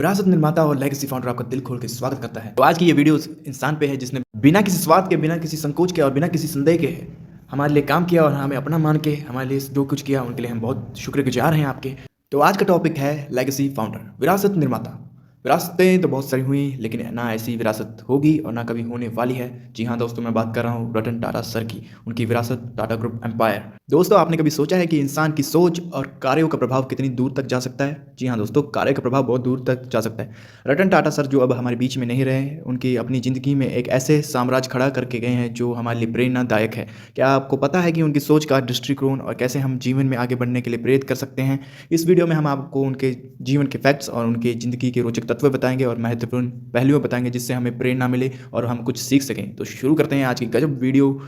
विरासत निर्माता और लेगेसी फाउंडर आपका दिल खोल के स्वागत करता है। तो आज की ये वीडियो उस इंसान पे है जिसने बिना किसी स्वाद के, बिना किसी संकोच के और बिना किसी संदेह के हमारे लिए काम किया और हमें अपना मान के हमारे लिए जो कुछ किया उनके लिए हम बहुत शुक्रगुजार हैं आपके। तो आज का टॉपिक है लेगेसी फाउंडर, विरासत निर्माता। विरासतें तो बहुत सारी हुई, लेकिन ना ऐसी विरासत होगी और ना कभी होने वाली है। जी हाँ दोस्तों, मैं बात कर रहा हूँ रतन टाटा सर की, उनकी विरासत टाटा ग्रुप एम्पायर। दोस्तों, आपने कभी सोचा है कि इंसान की सोच और कार्यों का प्रभाव कितनी दूर तक जा सकता है? जी हाँ दोस्तों, कार्य का प्रभाव बहुत दूर तक जा सकता है। रतन टाटा सर जो अब हमारे बीच में नहीं रहे, उनकी अपनी ज़िंदगी में एक ऐसे साम्राज्य खड़ा करके गए हैं जो हमारे लिए प्रेरणादायक है। क्या आपको पता है कि उनकी सोच का दृष्टिकोण और कैसे हम जीवन में आगे बढ़ने के लिए प्रेरित कर सकते हैं? इस वीडियो में हम आपको उनके जीवन के फैक्ट्स और उनके ज़िंदगी के रोचक तत्व बताएंगे और महत्वपूर्ण पहलुओं बताएंगे जिससे हमें प्रेरणा मिले और हम कुछ सीख सकें। तो शुरू करते हैं आज की गजब वीडियो।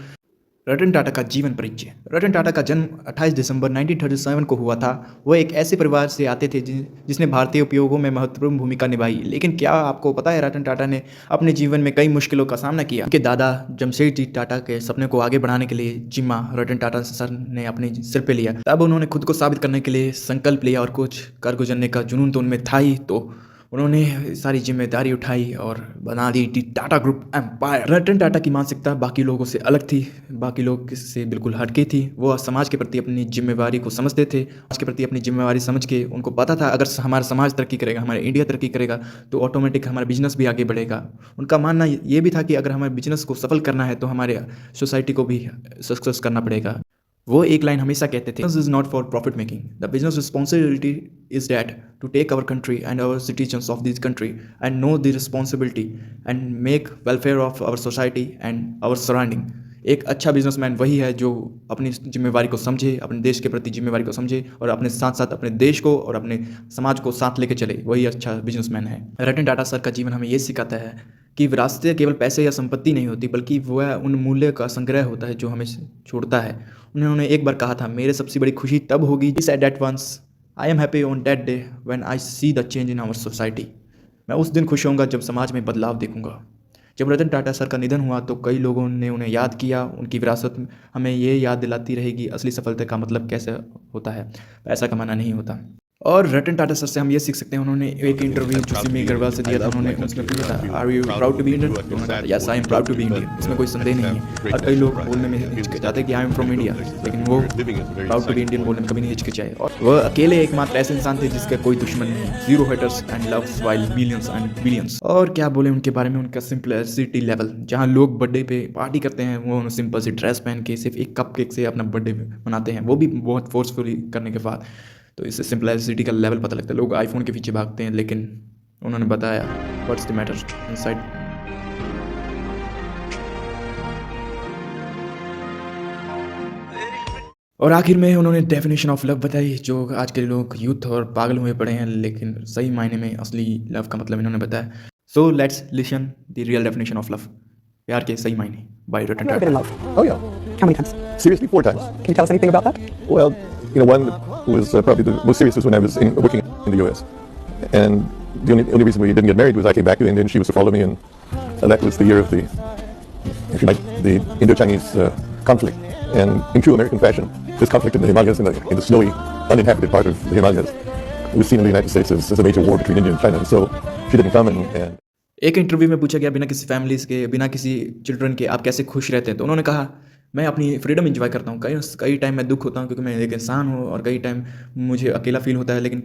रतन टाटा का जीवन परिचय। रतन टाटा का जन्म 28 दिसंबर 1937 को हुआ था। वह एक ऐसे परिवार से आते थे जिसने भारतीय उपयोगों में महत्वपूर्ण भूमिका निभाई। लेकिन क्या आपको पता है, रतन टाटा ने अपने जीवन में कई मुश्किलों का सामना किया। उनके दादा जमशेदजी टाटा के सपने को आगे बढ़ाने के लिए जिम्मा रतन टाटा सर ने अपने सिर पे लिया। तब उन्होंने खुद को साबित करने के लिए संकल्प लिया और कुछ कर गुजरने का जुनून तो उनमें था ही। तो उन्होंने सारी जिम्मेदारी उठाई और बना दी टाटा ग्रुप एम्पायर। रतन टाटा की मानसिकता बाकी लोगों से अलग थी, बाकी लोग से बिल्कुल हटके थी। वो समाज के प्रति अपनी जिम्मेवारी को समझते थे। समाज के प्रति अपनी जिम्मेवारी समझ के उनको पता था अगर हमारा समाज तरक्की करेगा, हमारा इंडिया तरक्की करेगा तो ऑटोमेटिक हमारा बिजनेस भी आगे बढ़ेगा। उनका मानना ये भी था कि अगर हमारे बिजनेस को सफल करना है तो हमारे सोसाइटी को भी सक्सेस करना पड़ेगा। वो एक लाइन हमेशा कहते थे, business is not for profit making, the business responsibility is that to take our country and our citizens of this country and know the responsibility and make welfare of our society and our surrounding. एक अच्छा businessman वही है जो अपनी जिम्मेवारी को समझे, अपने देश के प्रति जिम्मेवारी को समझे और अपने साथ साथ अपने देश को और अपने समाज को साथ लेके चले, वही अच्छा बिजनेसमैन है। रतन टाटा सर का जीवन हमें ये सिखाता है कि विरासतें केवल पैसे या संपत्ति नहीं होती, बल्कि वह उन मूल्य का संग्रह होता है जो हमें छोड़ता है। उन्होंने एक बार कहा था, मेरे सबसे बड़ी खुशी तब होगी said at once I am happy on that day when I see the change in our society. मैं उस दिन खुश होऊंगा जब समाज में बदलाव देखूंगा। जब रतन टाटा सर का निधन हुआ तो कई लोगों ने उन्हें याद किया। उनकी विरासत हमें ये याद दिलाती रहेगी असली सफलता का मतलब कैसे होता है, पैसा कमाना नहीं होता। और रतन टाटा सर से हम ये सीख सकते हैं। उन्होंने एक इंटरव्यू जो सिमी अग्रवाल से दिया था, उन्होंने उसमें पूछा था, are you proud to be Indian? उन्होंने कहा yes I am proud to be Indian. इसमें कोई संदेह नहीं है। और कई लोग बोलने में हिचकिचाते हैं कि आई एम फ्रॉम इंडिया, लेकिन वो प्राउड टू बी इंडियन बोलने में कभी नहीं हिचकिचाए। और वह अकेले एकमात्र ऐसे इंसान थे जिसका कोई दुश्मन नहीं, zero haters and loves while millions and billions. और क्या बोले उनके बारे में, उनका सिंपलिसिटी लेवल। जहाँ लोग बर्थडे पे पार्टी करते हैं वो सिंपल सी ड्रेस पहन के सिर्फ एक कप केक से अपना बर्थडे मनाते हैं, वो भी बहुत फोर्सफुली करने के बाद। तो इससे सिंपलिसिटी का लेवल पता लगता है। लोग आईफोन के पीछे भागते हैं, लेकिन उन्होंने बताया व्हाट्स द मैटर इनसाइड। और आखिर में उन्होंने डेफिनेशन ऑफ लव बताई, जो आज के लोग यूथ और पागल हुए पड़े हैं, लेकिन सही मायने में असली लव का मतलब इन्होंने बताया। So let's listen the real definition of love, प्यार के सही मायने, बाय Ratan I've been in Tata. love. Oh yeah, How many times? seriously 4 times. Can you tell us anything about that? Well, one was probably the most serious was when I was working in the U.S. And the only reason we didn't get married was I came back to India and she was to follow me, and that was the year of if you like, the Indo-Chinese conflict. And in true American fashion, this conflict in the Himalayas, in the snowy, uninhabited part of the Himalayas, was seen in the United States as a major war between India and China. So she didn't come and एक interview में पूछा गया, बिना किसी families के, बिना किसी children के आप कैसे खुश रहते हैं? तो उन्होंने कहा, मैं अपनी फ्रीडम एंजॉय करता हूँ। कई टाइम मैं दुख होता हूँ क्योंकि मैं एक इंसान हूँ, और कई टाइम मुझे अकेला फील होता है, लेकिन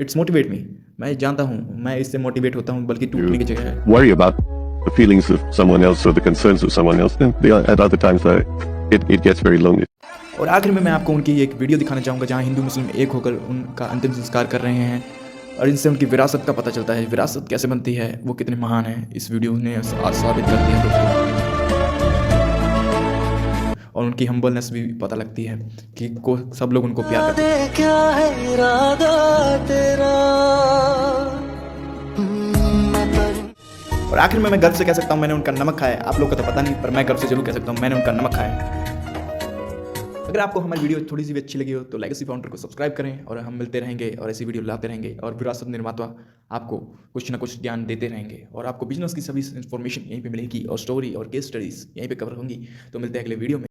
इट्स मोटिवेट मी। मैं जानता हूँ मैं इससे मोटिवेट होता हूँ, बल्कि टूटने की जगह है। worry about the feelings of someone else or the concerns of someone else, then at other times it gets very lonely. और आखिर में मैं आपको उनकी एक वीडियो दिखाना चाहूँगा जहाँ हिंदू मुस्लिम एक होकर उनका अंतिम संस्कार कर रहे हैं, और इनसे उनकी विरासत का पता चलता है। विरासत कैसे बनती है, वो कितने महान है, इस वीडियो ने साबित कर दिया दोस्तों। और उनकी हम्बलनेस भी पता लगती है कि सब लोग उनको प्यार करते हैं। क्या है इरादा तेरा? और आखिर में मैं गर्व से कह सकता हूँ मैंने उनका नमक खाया है। आप लोग को तो पता नहीं, पर मैं गर्व से जरूर कह सकता हूँ मैंने उनका नमक खाया है। अगर आपको हमारी वीडियो थोड़ी सी भी अच्छी लगी हो तो लेगेसी फाउंडर को सब्सक्राइब करें, और हम मिलते रहेंगे और ऐसी वीडियो लाते रहेंगे। और विरासत निर्माता आपको कुछ ना कुछ ज्ञान देते रहेंगे, और आपको बिजनेस की सभी इन्फॉर्मेशन यहीं पे मिलेगी, और स्टोरी और केस स्टडीज़ यहीं पे कवर होंगी। तो मिलते हैं अगले वीडियो में।